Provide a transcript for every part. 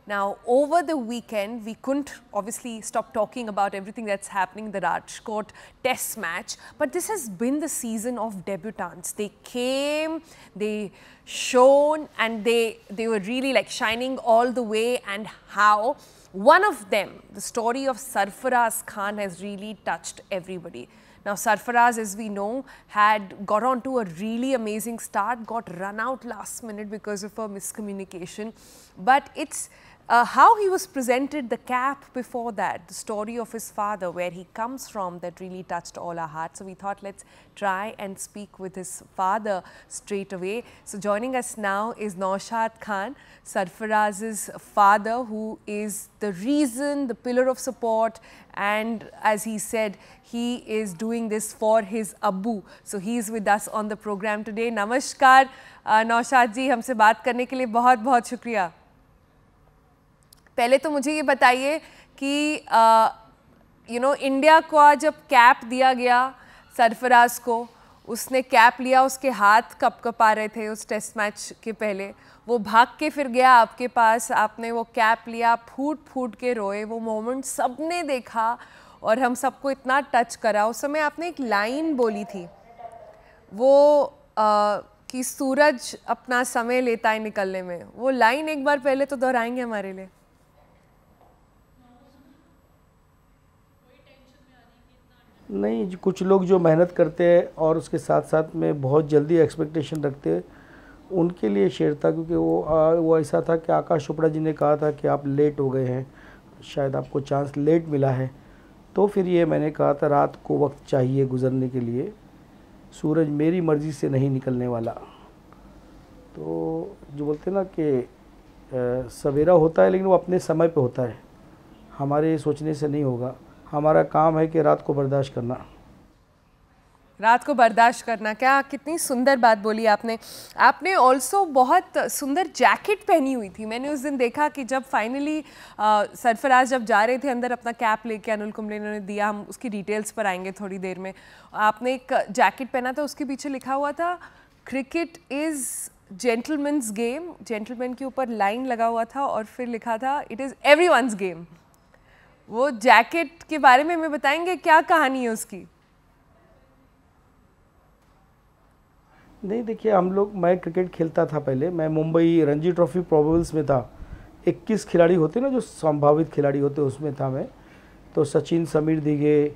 Now, over the weekend, we couldn't obviously stop talking about everything that's happening in the Rajkot Test match, but this has been the season of debutants. They came, they shone, and they were really like shining all the way. And how one of them, the story of Sarfaraz Khan, has really touched everybody. Now, Sarfaraz, as we know, had got on to a really amazing start, got run out last minute because of a miscommunication. But it's how he was presented, the cap before that, the story of his father, where he comes from, that really touched all our hearts. So we thought, let's try and speak with his father straight away. So joining us now is Naushad Khan, Sarfaraz's father, who is the reason, the pillar of support, and as he said, he is doing this for his Abbu. So he is with us on the program today. Namaskar, Naushad ji, हमसे बात करने के लिए बहुत बहुत शुक्रिया. पहले तो मुझे ये बताइए कि इंडिया को जब कैप दिया गया सरफराज को, उसने कैप लिया, उसके हाथ कपकपा रहे थे उस टेस्ट मैच के पहले, वो भाग के फिर गया आपके पास, आपने वो कैप लिया, फूट फूट के रोए, वो मोमेंट सबने देखा और हम सबको इतना टच करा. उस समय आपने एक लाइन बोली थी, वो कि सूरज अपना समय लेता है निकलने में. वो लाइन एक बार पहले तो दोहराएंगे हमारे लिए. नहीं, कुछ लोग जो मेहनत करते हैं और उसके साथ साथ में बहुत जल्दी एक्सपेक्टेशन रखते हैं, उनके लिए शेर था. क्योंकि वो ऐसा था कि आकाश चोपड़ा जी ने कहा था कि आप लेट हो गए हैं, शायद आपको चांस लेट मिला है. तो फिर ये मैंने कहा था, रात को वक्त चाहिए गुजरने के लिए, सूरज मेरी मर्ज़ी से नहीं निकलने वाला. तो जो बोलते हैं ना कि सवेरा होता है लेकिन वो अपने समय पे होता है, हमारे सोचने से नहीं होगा. हमारा काम है कि रात को बर्दाश्त करना. रात को बर्दाश्त करना, क्या कितनी सुंदर बात बोली आपने. आपने ऑल्सो बहुत सुंदर जैकेट पहनी हुई थी. मैंने उस दिन देखा कि जब फाइनली सरफराज जब जा रहे थे अंदर अपना कैप लेके, अनिल कुंबले ने दिया, हम उसकी डिटेल्स पर आएंगे थोड़ी देर में. आपने एक जैकेट पहना था, उसके पीछे लिखा हुआ था cricket is gentleman's game. Gentleman के ऊपर लाइन लगा हुआ था और फिर लिखा था इट इज़ एवरीवन्स गेम. वो जैकेट के बारे में हमें बताएंगे, क्या कहानी है उसकी? नहीं, देखिए, मैं क्रिकेट खेलता था पहले. मैं मुंबई रणजी ट्रॉफी प्रोबेबल्स में था. 21 खिलाड़ी होते ना जो संभावित खिलाड़ी होते, उसमें था मैं. तो सचिन, समीर दिघे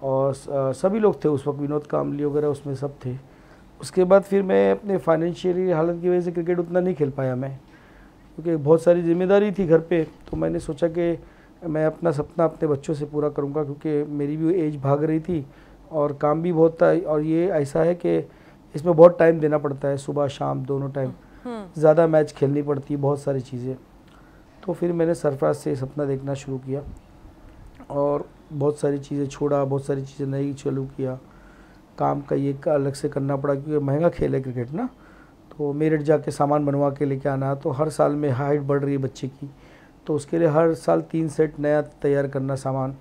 और सभी लोग थे उस वक्त, विनोद कामली वगैरह उसमें सब थे. उसके बाद फिर मैं अपने फाइनेंशियली हालत की वजह से क्रिकेट उतना नहीं खेल पाया मैं, क्योंकि बहुत सारी जिम्मेदारी थी घर पे. तो मैंने सोचा कि मैं अपना सपना अपने बच्चों से पूरा करूंगा, क्योंकि मेरी भी एज भाग रही थी और काम भी बहुत था. और ये ऐसा है कि इसमें बहुत टाइम देना पड़ता है, सुबह शाम दोनों टाइम, ज़्यादा मैच खेलनी पड़ती है, बहुत सारी चीज़ें. तो फिर मैंने सरफराज से सपना देखना शुरू किया और बहुत सारी चीज़ें छोड़ा, बहुत सारी चीज़ें नई चालू किया. काम का ये अलग से करना पड़ा, क्योंकि महंगा खेल है क्रिकेट ना. तो मेरठ जाके सामान बनवा के लेके आना, तो हर साल में हाइट बढ़ रही है बच्चे की, तो उसके लिए हर साल 3 सेट नया तैयार करना सामान.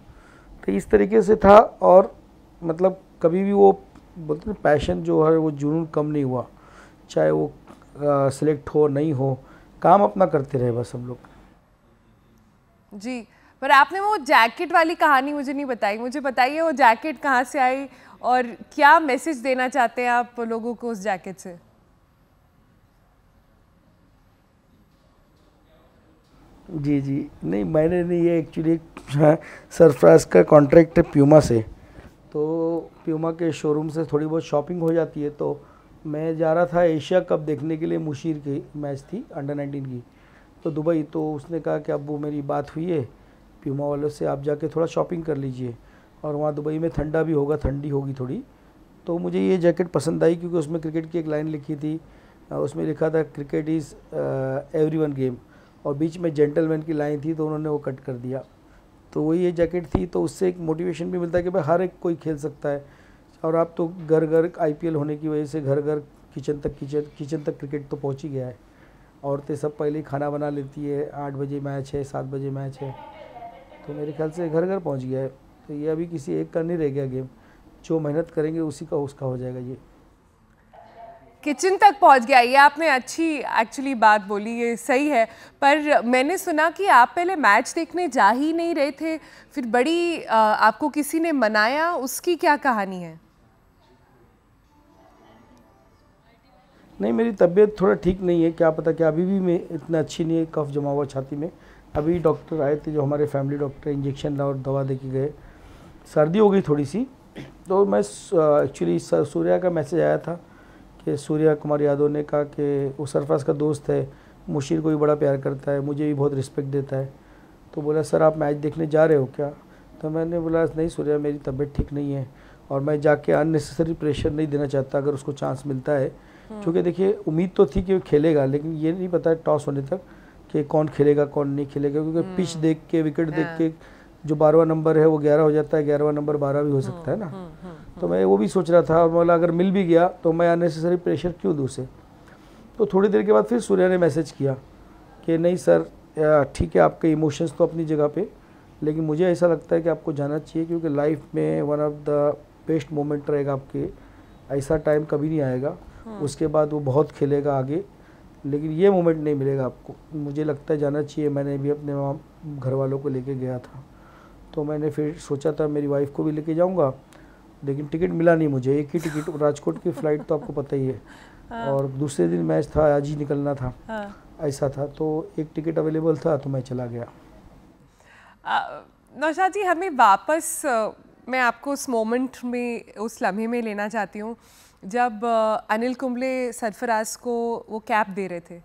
तो इस तरीके से था. और मतलब कभी भी वो बोलते हैं पैशन जो है, वो जुनून कम नहीं हुआ, चाहे वो सिलेक्ट हो नहीं हो, काम अपना करते रहे बस हम लोग. जी, पर आपने वो जैकेट वाली कहानी मुझे नहीं बताई. मुझे बताइए वो जैकेट कहाँ से आई और क्या मैसेज देना चाहते हैं आप लोगों को उस जैकेट से? जी जी, नहीं, मैंने नहीं, ये एक्चुअली सरफराज का कॉन्ट्रैक्ट है प्यूमा से. तो प्यूमा के शोरूम से थोड़ी बहुत शॉपिंग हो जाती है. तो मैं जा रहा था एशिया कप देखने के लिए, मुशीर की मैच थी अंडर 19 की, तो दुबई. तो उसने कहा कि अब वो मेरी बात हुई है प्यूमा वालों से, आप जाके थोड़ा शॉपिंग कर लीजिए, और वहाँ दुबई में ठंडा भी होगा, ठंडी होगी थोड़ी. तो मुझे ये जैकेट पसंद आई, क्योंकि उसमें क्रिकेट की एक लाइन लिखी थी, उसमें लिखा था क्रिकेट इज़ एवरीवन गेम, और बीच में जेंटलमैन की लाइन थी, तो उन्होंने वो कट कर दिया. तो वही ये जैकेट थी. तो उससे एक मोटिवेशन भी मिलता है कि भाई हर एक कोई खेल सकता है. और आप तो घर घर IPL होने की वजह से घर घर किचन तक क्रिकेट तो पहुंच ही गया है. औरतें सब पहले ही खाना बना लेती है, 8 बजे मैच है, 7 बजे मैच है, तो मेरे ख्याल से घर घर पहुँच गया है. तो ये अभी किसी एक का नहीं रह गया गेम, जो मेहनत करेंगे उसी का उसका हो जाएगा. ये किचन तक पहुंच गया, ये आपने अच्छी एक्चुअली बात बोली, ये सही है। पर मैंने सुना कि आप पहले मैच देखने जा ही नहीं रहे थे, फिर बड़ी आपको किसी ने मनाया, उसकी क्या कहानी है? नहीं, मेरी तबीयत थोड़ा ठीक नहीं है, क्या पता क्या अभी भी मैं इतना अच्छी नहीं है, कफ जमा हुआ छाती में। अभी डॉक्टर आए थे जो हमारे फैमिली डॉक्टर, इंजेक्शन और दवा दे के गए, सर्दी हो गई थोड़ी सी। तो मैं एक्चुअली सूर्या का मैसेज आया था कि सूर्या कुमार यादव ने कहा कि वो सरफराज का दोस्त है, मुशीर को भी बड़ा प्यार करता है, मुझे भी बहुत रिस्पेक्ट देता है। तो बोला सर आप मैच देखने जा रहे हो क्या? तो मैंने बोला नहीं सूर्या, मेरी तबीयत ठीक नहीं है और मैं जाके अननेसेसरी प्रेशर नहीं देना चाहता अगर उसको चांस मिलता है। क्योंकि देखिए उम्मीद तो थी कि वो खेलेगा, लेकिन ये नहीं पता टॉस होने तक कि कौन खेलेगा कौन नहीं खेलेगा, क्योंकि पिच देख के, विकेट देख के जो 12वां नंबर है वो 11 हो जाता है, 11वां नंबर 12 भी हो सकता है ना। तो मैं वो भी सोच रहा था, बोला अगर मिल भी गया तो मैं अननेसेसरी प्रेशर क्यों दूँ उसे। तो थोड़ी देर के बाद फिर सूर्या ने मैसेज किया कि नहीं सर ठीक है, आपके इमोशंस तो अपनी जगह पे, लेकिन मुझे ऐसा लगता है कि आपको जाना चाहिए, क्योंकि लाइफ में one of the best moment रहेगा आपके, ऐसा टाइम कभी नहीं आएगा। उसके बाद वो बहुत खेलेगा आगे, लेकिन ये मोमेंट नहीं मिलेगा आपको, मुझे लगता है जाना चाहिए। मैंने भी अपने वहाँ घर वालों को लेके गया था, तो मैंने फिर सोचा था मेरी वाइफ को भी लेके जाऊँगा, लेकिन टिकट मिला नहीं मुझे। एक ही टिकट, राजकोट की फ़्लाइट तो आपको पता ही है, और दूसरे दिन मैच था, आज ही निकलना था, ऐसा था। तो एक टिकट अवेलेबल था तो मैं चला गया। नौशाद जी, हमें वापस मैं आपको उस मोमेंट में, उस लम्हे में लेना चाहती हूँ जब अनिल कुंबले सरफराज को वो कैप दे रहे थे।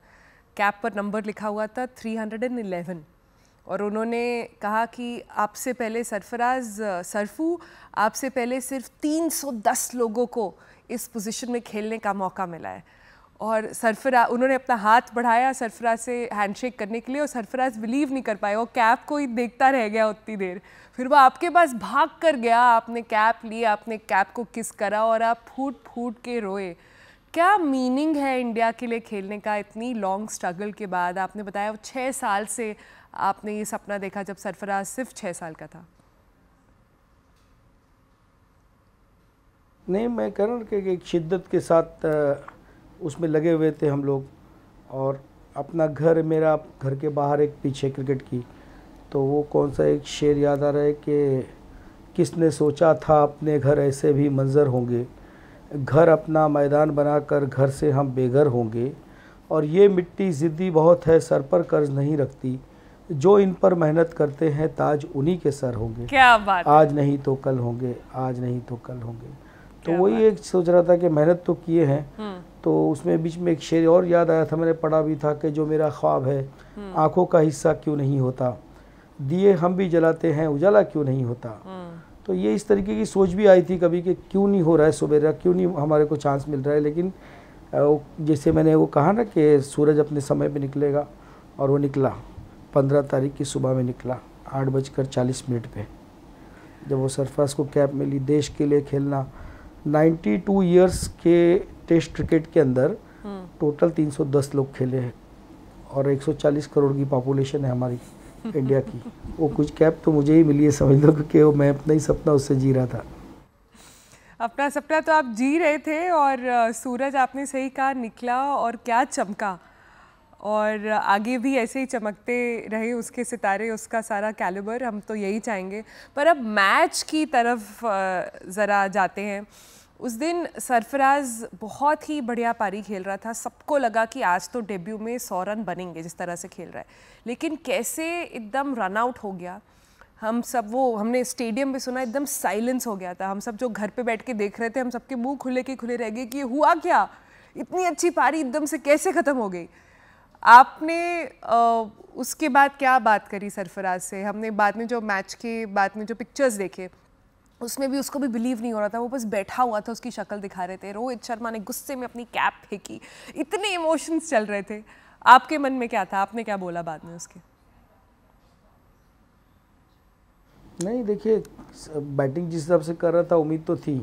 कैप पर नंबर लिखा हुआ था 311 और उन्होंने कहा कि आपसे पहले सरफराज, सरफू आपसे पहले सिर्फ 310 लोगों को इस पोजीशन में खेलने का मौका मिला है। और सरफराज, उन्होंने अपना हाथ बढ़ाया सरफराज से हैंडशेक करने के लिए और सरफराज बिलीव नहीं कर पाए, वो कैप को ही देखता रह गया उतनी देर। फिर वो आपके पास भाग कर गया, आपने कैप लिया, आपने कैप को किस करा और आप फूट फूट के रोए। क्या मीनिंग है इंडिया के लिए खेलने का इतनी लॉन्ग स्ट्रगल के बाद? आपने बताया वो 6 साल से आपने ये सपना देखा जब सरफराज सिर्फ 6 साल का था। नहीं, मैं कह रहा हूँ कि एक शिद्दत के साथ उसमें लगे हुए थे हम लोग, और अपना घर, मेरा घर के बाहर एक पीछे क्रिकेट की, तो वो कौन सा एक शेर याद आ रहा है कि किसने सोचा था अपने घर ऐसे भी मंजर होंगे, घर अपना मैदान बनाकर घर से हम बेघर होंगे, और ये मिट्टी ज़िद्दी बहुत है सर पर कर्ज नहीं रखती, जो इन पर मेहनत करते हैं ताज उन्हीं के सर होंगे। क्या बात, आज नहीं तो कल होंगे, आज नहीं तो कल होंगे। तो वही एक सोच रहा था कि मेहनत तो किए हैं। तो उसमें बीच में एक शेर और याद आया था, मैंने पढ़ा भी था कि जो मेरा ख्वाब है आंखों का हिस्सा क्यों नहीं होता, दिए हम भी जलाते हैं उजाला क्यों नहीं होता। तो ये इस तरीके की सोच भी आई थी कभी कि क्यों नहीं हो रहा है सवेरा, क्यों नहीं हमारे को चांस मिल रहा है। लेकिन जैसे मैंने वो कहा ना कि सूरज अपने समय पे निकलेगा, और वो निकला 15 तारीख की सुबह में निकला 8:40 पे, जब वो सरफराज को कैप मिली। देश के लिए खेलना, 92 ईयर्स के टेस्ट क्रिकेट के अंदर टोटल 310 लोग खेले हैं, और 140 करोड़ की पॉपुलेशन है हमारी इंडिया की। वो कुछ कैप तो मुझे ही मिली है, समझ लो, क्योंकि वो मैं अपना ही सपना उससे जी रहा था। अपना सपना तो आप जी रहे थे, और सूरज आपने सही कहा निकला, और क्या चमका, और आगे भी ऐसे ही चमकते रहे उसके सितारे, उसका सारा कैलिबर, हम तो यही चाहेंगे। पर अब मैच की तरफ ज़रा जाते हैं। उस दिन सरफराज बहुत ही बढ़िया पारी खेल रहा था, सबको लगा कि आज तो डेब्यू में 100 रन बनेंगे जिस तरह से खेल रहा है, लेकिन कैसे एकदम रन आउट हो गया। हम सब, वो हमने स्टेडियम में सुना, एकदम साइलेंस हो गया था। हम सब जो घर पे बैठ के देख रहे थे, हम सबके मुंह खुले के खुले रह गए कि हुआ क्या, इतनी अच्छी पारी एकदम से कैसे ख़त्म हो गई। आपने उसके बाद क्या बात करी सरफराज से? हमने बाद में जो मैच के बाद में जो पिक्चर्स देखे, उसमें भी उसको भी बिलीव नहीं हो रहा था, वो बस बैठा हुआ था, उसकी शक्ल दिखा रहे थे। रोहित शर्मा ने गुस्से में अपनी कैप फेंकी, इतने इमोशंस चल रहे थे। आपके मन में क्या था, आपने क्या बोला बाद में उसके? नहीं, देखिए बैटिंग जिस हिसाब से कर रहा था उम्मीद तो थी,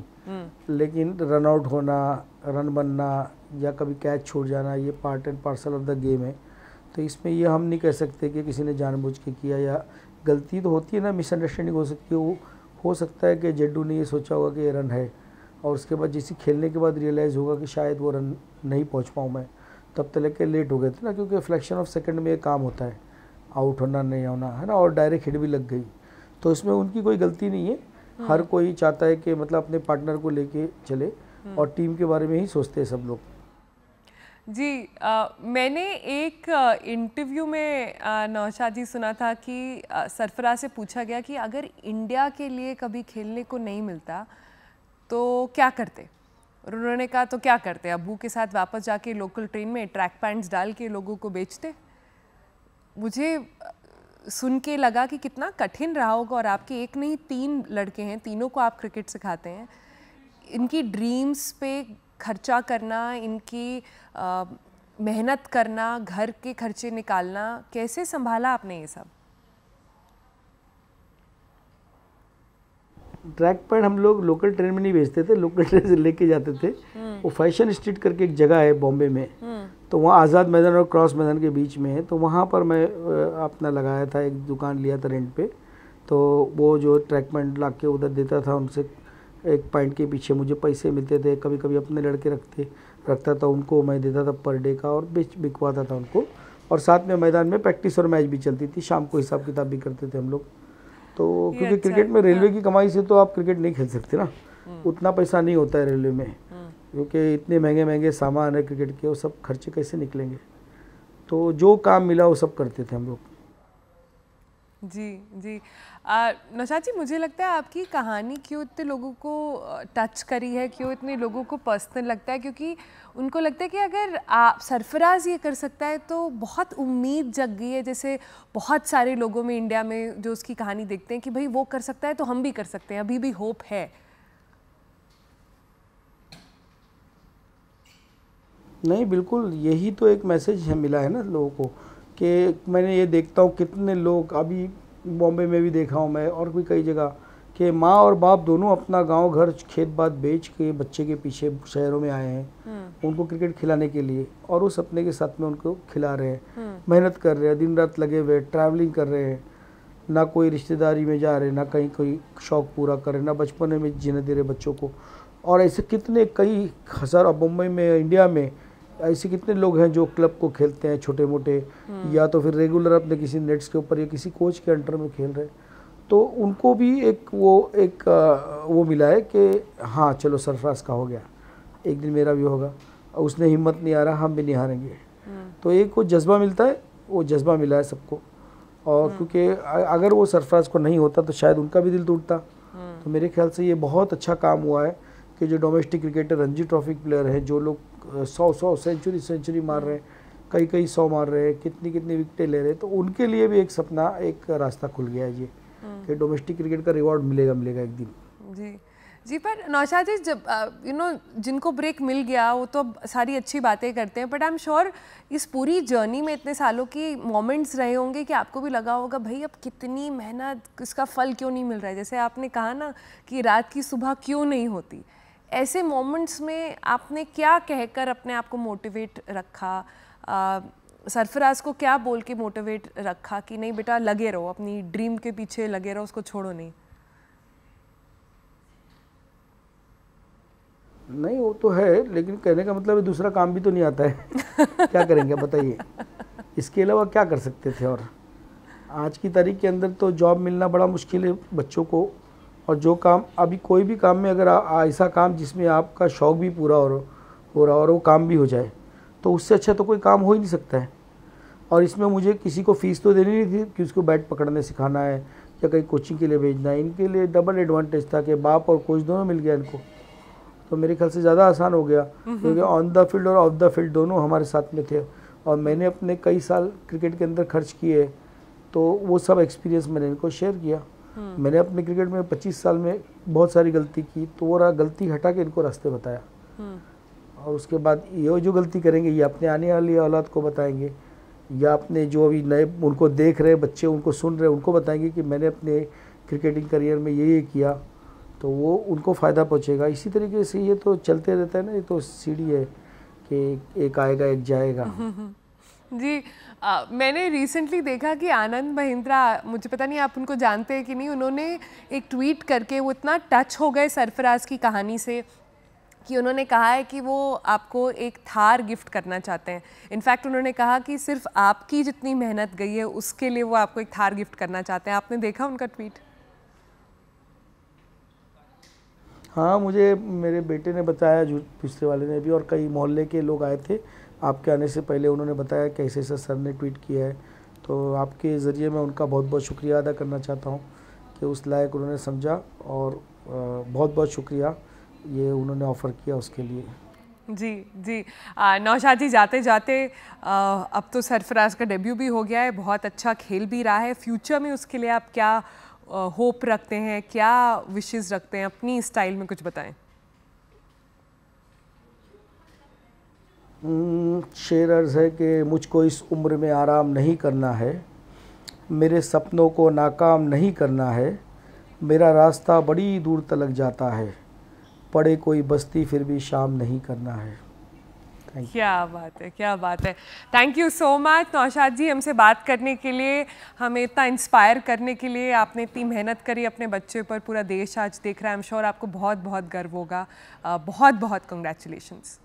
लेकिन रन आउट होना, रन बनना या कभी कैच छूट जाना, ये part and parcel of the game है। तो इसमें ये हम नहीं कह सकते कि किसी ने जानबूझ के किया, या गलती तो होती है ना, मिसअंडरस्टैंडिंग हो सकती है। वो हो सकता है कि जेड्डू ने ये सोचा होगा कि ये रन है और उसके बाद जैसे खेलने के बाद रियलाइज़ होगा कि शायद वो रन नहीं पहुंच पाऊँ मैं, तब तक लेके लेट हो गए थे ना, क्योंकि फ्रैक्शन ऑफ सेकंड में ये काम होता है, आउट होना नहीं होना है ना, और डायरेक्ट हिट भी लग गई। तो इसमें उनकी कोई गलती नहीं है, हर कोई चाहता है कि मतलब अपने पार्टनर को लेके चले और टीम के बारे में ही सोचते हैं सब लोग। जी मैंने एक इंटरव्यू में नौशाद जी सुना था कि सरफराज से पूछा गया कि अगर इंडिया के लिए कभी खेलने को नहीं मिलता तो क्या करते, और उन्होंने कहा तो क्या करते, अब्बू के साथ वापस जाके लोकल ट्रेन में ट्रैक पैंट्स डाल के लोगों को बेचते। मुझे सुन के लगा कि कितना कठिन रहा होगा, और आपके एक नहीं 3 लड़के हैं, तीनों को आप क्रिकेट सिखाते हैं, इनकी ड्रीम्स पे खर्चा करना, इनकी मेहनत करना, घर के खर्चे निकालना, कैसे संभाला आपने ये सब? ट्रैक पैंट हम लोग लोकल ट्रेन में नहीं बेचते थे, लोकल ट्रेन से लेके जाते थे। वो फैशन स्ट्रीट करके एक जगह है बॉम्बे में, तो वहाँ आज़ाद मैदान और क्रॉस मैदान के बीच में है, तो वहाँ पर मैं अपना लगाया था, एक दुकान लिया था रेंट पे। तो वो जो ट्रैक पैंट ला के उधर देता था, उनसे एक पैंट के पीछे मुझे पैसे मिलते थे, कभी कभी अपने लड़के रखता था, उनको मैं देता था पर डे का, और बिकवाता था उनको। और साथ में मैदान में प्रैक्टिस और मैच भी चलती थी, शाम को हिसाब किताब भी करते थे हम लोग। तो क्योंकि क्रिकेट में रेलवे की कमाई से तो आप क्रिकेट नहीं खेल सकते ना, उतना पैसा नहीं होता है रेलवे में, क्योंकि इतने महंगे महंगे सामान है क्रिकेट के, वो सब खर्चे कैसे निकलेंगे। तो जो काम मिला वो सब करते थे हम लोग। जी जी नौशाद जी, मुझे लगता है आपकी कहानी क्यों इतने लोगों को टच करी है, क्यों इतने लोगों को पर्सनल लगता है, क्योंकि उनको लगता है कि अगर आप सरफराज ये कर सकता है तो बहुत उम्मीद जग गई है। जैसे बहुत सारे लोगों में इंडिया में जो उसकी कहानी देखते हैं कि भाई वो कर सकता है तो हम भी कर सकते हैं, अभी भी होप है। नहीं, बिल्कुल यही तो एक मैसेज है मिला है ना लोगों को, कि मैंने ये देखता हूँ कितने लोग, अभी बॉम्बे में भी देखा हूँ मैं और भी कई जगह, कि माँ और बाप दोनों अपना गांव घर खेत बात बेच के बच्चे के पीछे शहरों में आए हैं उनको क्रिकेट खिलाने के लिए, और उस सपने के साथ में उनको खिला रहे हैं, मेहनत कर रहे हैं, दिन रात लगे हुए, ट्रैवलिंग कर रहे हैं, ना कोई रिश्तेदारी में जा रहे, ना कहीं कोई शौक़ पूरा कर रहे, ना बचपन में जीने दे रहे बच्चों को। और ऐसे कितने कई हज़ार, मुंबई में, इंडिया में ऐसे कितने लोग हैं जो क्लब को खेलते हैं छोटे मोटे, या तो फिर रेगुलर अपने किसी नेट्स के ऊपर या किसी कोच के अंडर में खेल रहे हैं। तो उनको भी एक वो मिला है कि हाँ चलो सरफराज का हो गया, एक दिन मेरा भी होगा, उसने हिम्मत नहीं आ रहा, हम भी नहीं हारेंगे। तो एक वो जज्बा मिलता है, वो जज्बा मिला है सबको। और क्योंकि अगर वो सरफराज को नहीं होता तो शायद उनका भी दिल टूटता। तो मेरे ख्याल से ये बहुत अच्छा काम हुआ है कि जो domestic cricketer, Ranji trophy player हैं, जो लोग 100 सेंचुरी मार रहे हैं, कई 100 मार रहे हैं, कितनी विकेटें ले रहे हैं, तो उनके लिए भी एक सपना, एक रास्ता खुल गया है जी, कि डोमेस्टिक क्रिकेट का रिवॉर्ड मिलेगा एक दिन। जी जी, पर नौशाद जी, जब जिनको ब्रेक मिल गया वो तो सारी अच्छी बातें करते हैं, बट आई एम श्योर इस पूरी जर्नी में इतने सालों की मोमेंट्स रहे होंगे कि आपको भी लगा होगा भाई अब कितनी मेहनत, इसका फल क्यों नहीं मिल रहा है। जैसे आपने कहा ना कि रात की सुबह क्यों नहीं होती, ऐसे मोमेंट्स में आपने क्या कहकर अपने आप को मोटिवेट रखा, सरफराज को क्या बोल के मोटिवेट रखा कि नहीं बेटा लगे रहो, अपनी ड्रीम के पीछे लगे रहो, उसको छोड़ो नहीं? नहीं, वो तो है, लेकिन कहने का मतलब दूसरा काम भी तो नहीं आता है क्या करेंगे बताइए, इसके अलावा क्या कर सकते थे। और आज की तारीख के अंदर तो जॉब मिलना बड़ा मुश्किल है बच्चों को, और जो काम अभी कोई भी काम में अगर ऐसा काम जिसमें आपका शौक़ भी पूरा हो रहा और वो काम भी हो जाए, तो उससे अच्छा तो कोई काम हो ही नहीं सकता है। और इसमें मुझे किसी को फ़ीस तो देनी नहीं थी कि उसको बैट पकड़ने सिखाना है या कहीं कोचिंग के लिए भेजना है। इनके लिए डबल एडवांटेज था कि बाप और कोच दोनों मिल गया इनको, तो मेरे ख्याल से ज़्यादा आसान हो गया, क्योंकि ऑन द फील्ड और ऑफ द फील्ड दोनों हमारे साथ में थे। और मैंने अपने कई साल क्रिकेट के अंदर खर्च किए, तो वो सब एक्सपीरियंस मैंने इनको शेयर किया। मैंने अपने क्रिकेट में 25 साल में बहुत सारी गलती की, तो वो गलती हटा के इनको रास्ते बताया, और उसके बाद ये जो गलती करेंगे ये अपने आने वाली औलाद को बताएंगे, या अपने जो अभी नए उनको देख रहे बच्चे, उनको सुन रहे, उनको बताएंगे कि मैंने अपने क्रिकेटिंग करियर में ये किया, तो वो उनको फ़ायदा पहुँचेगा। इसी तरीके से ये तो चलते रहता है ना, ये तो सीढ़ी है कि एक आएगा एक जाएगा। जी मैंने रिसेंटली देखा कि आनंद महिंद्रा, मुझे पता नहीं आप उनको जानते हैं कि नहीं, उन्होंने एक ट्वीट करके वो इतना टच हो गए सरफराज की कहानी से कि उन्होंने कहा है कि वो आपको एक थार गिफ्ट करना चाहते हैं। इनफैक्ट उन्होंने कहा कि सिर्फ आपकी जितनी मेहनत गई है उसके लिए वो आपको एक थार गिफ्ट करना चाहते हैं। आपने देखा उनका ट्वीट? हाँ, मुझे मेरे बेटे ने बताया, जो पिछले वाले ने भी, और कई मोहल्ले के लोग आए थे आपके आने से पहले। उन्होंने बताया कि ऐसे ऐसे सर ने ट्वीट किया है। तो आपके ज़रिए मैं उनका बहुत बहुत शुक्रिया अदा करना चाहता हूँ कि उस लायक उन्होंने समझा, और बहुत बहुत शुक्रिया ये उन्होंने ऑफ़र किया उसके लिए। जी जी। नौशाद जी, जाते जाते अब तो सरफराज का डेब्यू भी हो गया है, बहुत अच्छा खेल भी रहा है। फ्यूचर में उसके लिए आप क्या होप रखते हैं, क्या विशेस रखते हैं? अपनी स्टाइल में कुछ बताएं। शेर अर्ज़ है कि मुझको इस उम्र में आराम नहीं करना है, मेरे सपनों को नाकाम नहीं करना है, मेरा रास्ता बड़ी दूर तलक जाता है, पड़े कोई बस्ती फिर भी शाम नहीं करना है। क्या बात है, क्या बात है। Thank you so much Naushad ji, हमसे बात करने के लिए, हमें इतना इंस्पायर करने के लिए। आपने इतनी मेहनत करी अपने बच्चे पर, पूरा देश आज देख रहा है। आई एम श्योर आपको बहुत बहुत गर्व होगा। बहुत बहुत कंग्रेचुलेशंस।